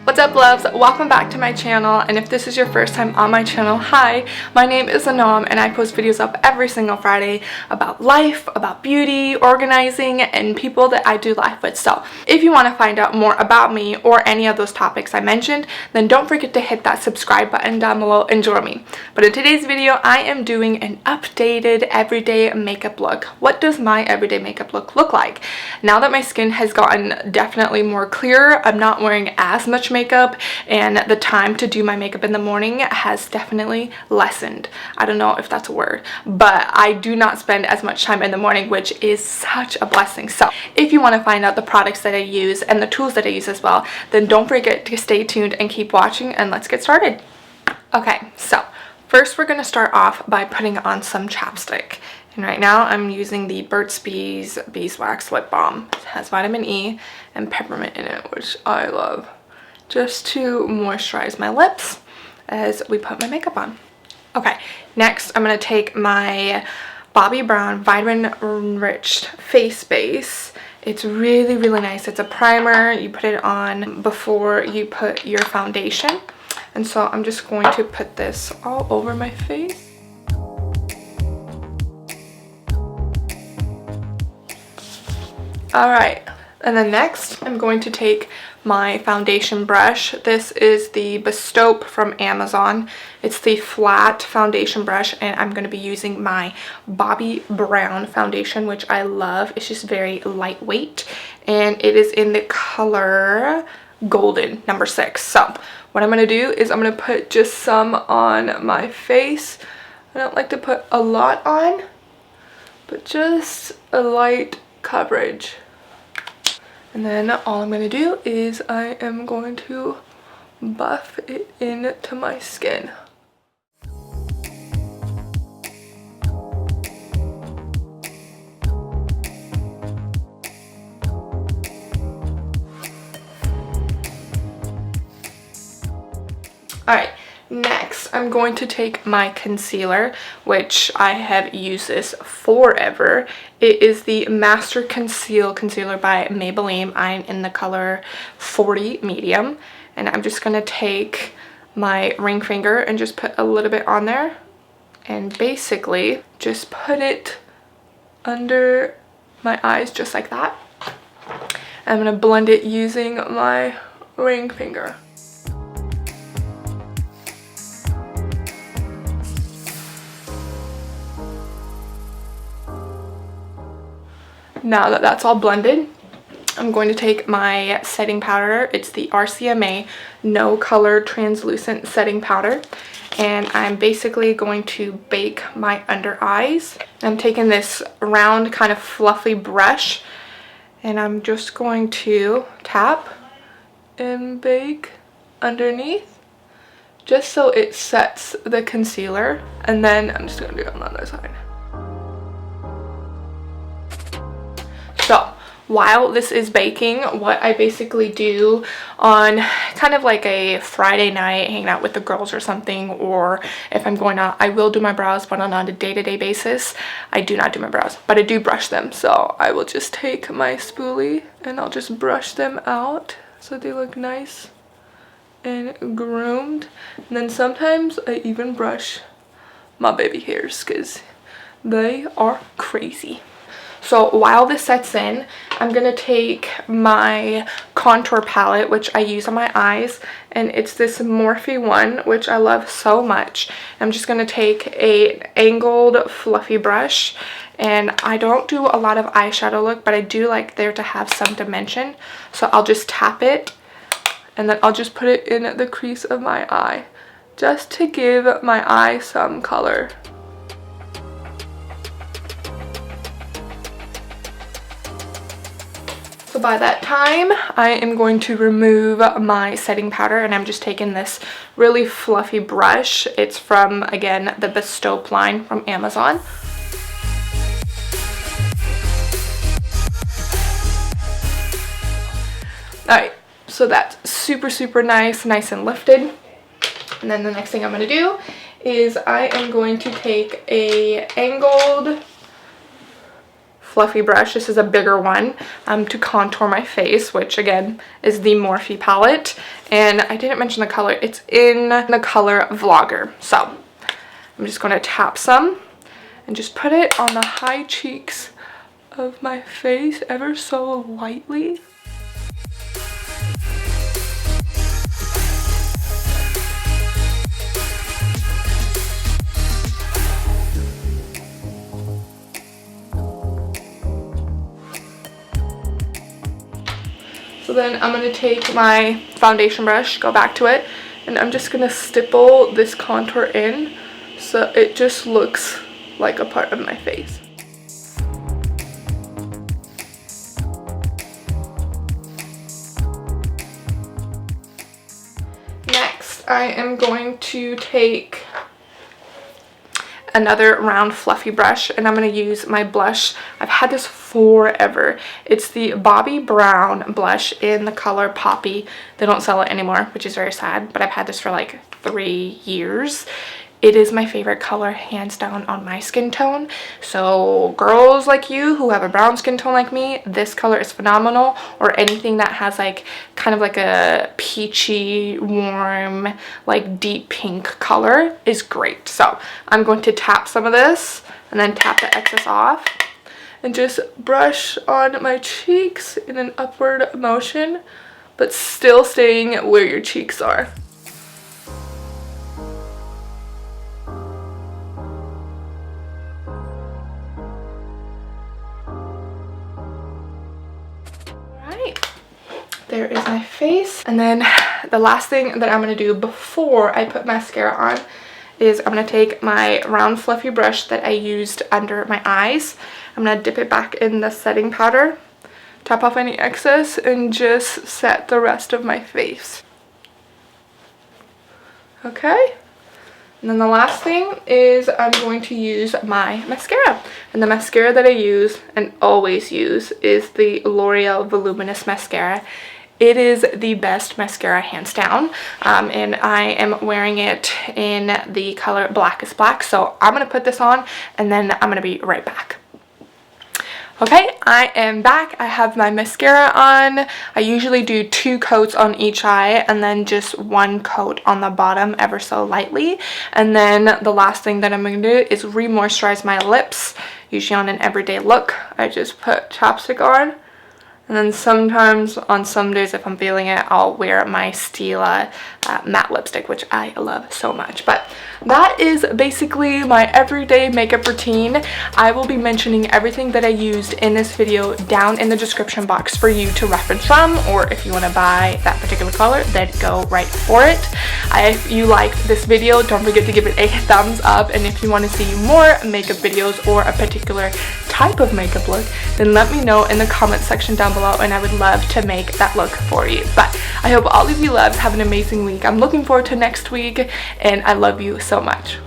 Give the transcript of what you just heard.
What's up, loves? Welcome back to my channel, and if this is your first time on my channel, hi, my name is Anam and I post videos up every single Friday about life, about beauty, organizing, and people that I do life with. So if you want to find out more about me or any of those topics I mentioned, then don't forget to hit that subscribe button down below and join me. But in today's video, I am doing an updated everyday makeup look. What does my everyday makeup look like? Now that my skin has gotten definitely more clear, I'm not wearing as much makeup, and the time to do my makeup in the morning has definitely lessened. I don't know if that's a word, but I do not spend as much time in the morning, which is such a blessing. So if you want to find out the products that I use and the tools that I use as well, then don't forget to stay tuned and keep watching, and let's get started. Okay, so first we're going to start off by putting on some chapstick. And right now I'm using the Burt's Bees Beeswax Lip Balm. It has vitamin E and peppermint in it, which I love, just to moisturize my lips as we put my makeup on. Okay, next I'm going to take my Bobbi Brown Vitamin Enriched Face Base. It's really nice. It's a primer. You put it on before you put your foundation. And so I'm just going to put this all over my face. Alright, and then next I'm going to take my foundation brush. This is the Bestowed from Amazon. It's the flat foundation brush, and I'm going to be using my Bobbi Brown foundation, which I love. It's just very lightweight, and it is in the color Golden, number 6. So what I'm going to do is I'm going to put just some on my face. I don't like to put a lot on, but just a light coverage. And then all I'm going to do is I am going to buff it into my skin. Alright, next I'm going to take my concealer, which I have used this forever. It is the Master Concealer by Maybelline. I'm in the color 40 medium, and I'm just going to take my ring finger and just put a little bit on there, and basically just put it under my eyes just like that. I'm going to blend it using my ring finger. Now that that's all blended, I'm going to take my setting powder. It's the RCMA No Color Translucent Setting Powder, and I'm basically going to bake my under eyes. I'm taking this round kind of fluffy brush, and I'm just going to tap and bake underneath, just so it sets the concealer. And then I'm just going to do it on the other side. So while this is baking, what I basically do on kind of like a Friday night, hanging out with the girls or something, or if I'm going out, I will do my brows, but on a day-to-day basis, I do not do my brows, but I do brush them. So I will just take my spoolie and I'll just brush them out so they look nice and groomed. And then sometimes I even brush my baby hairs because they are crazy. So while this sets in, I'm going to take my contour palette, which I use on my eyes, and it's this Morphe one, which I love so much. I'm just going to take a angled fluffy brush, and I don't do a lot of eyeshadow look, but I do like there to have some dimension. So I'll just tap it, and then I'll just put it in the crease of my eye, just to give my eye some color. So by that time, I am going to remove my setting powder, and I'm just taking this really fluffy brush. It's from, again, the Bestowed line from Amazon. Alright, so that's super nice and lifted. And then the next thing I'm going to do is I am going to take a angled fluffy brush. This is a bigger one to contour my face, which again is the Morphe palette. And I didn't mention the color. It's in the color Vlogger. So I'm just going to tap some and just put it on the high cheeks of my face ever so lightly. So then I'm going to take my foundation brush, go back to it, and I'm just going to stipple this contour in so it just looks like a part of my face. Next, I am going to take another round fluffy brush, and I'm going to use my blush. I've had this forever. It's the Bobbi Brown blush in the color Poppy. They don't sell it anymore, which is very sad, but I've had this for like 3 years. It is my favorite color, hands down, on my skin tone. So girls like you who have a brown skin tone like me, this color is phenomenal. Or anything that has like kind of like a peachy, warm, like deep pink color is great. So I'm going to tap some of this and then tap the excess off and just brush on my cheeks in an upward motion, but still staying where your cheeks are. There is my face. And then the last thing that I'm going to do before I put mascara on is I'm going to take my round fluffy brush that I used under my eyes. I'm going to dip it back in the setting powder, tap off any excess, and just set the rest of my face. Okay. And then the last thing is I'm going to use my mascara. And the mascara that I use and always use is the L'Oreal Voluminous Mascara. It is the best mascara, hands down, and I am wearing it in the color Black is Black. So I'm going to put this on and then I'm going to be right back. Okay, I am back. I have my mascara on. I usually do 2 coats on each eye and then just 1 coat on the bottom ever so lightly. And then the last thing that I'm going to do is re-moisturize my lips. Usually on an everyday look, I just put chapstick on. And then sometimes, on some days if I'm feeling it, I'll wear my Stila matte lipstick, which I love so much. But that is basically my everyday makeup routine. I will be mentioning everything that I used in this video down in the description box for you to reference from, or if you want to buy that particular color, then go right for it. If you liked this video, don't forget to give it a thumbs up, and if you want to see more makeup videos or a particular type of makeup look, then let me know in the comment section down below, and I would love to make that look for you. But I hope all of you loves have an amazing week. I'm looking forward to next week, and I love you so much.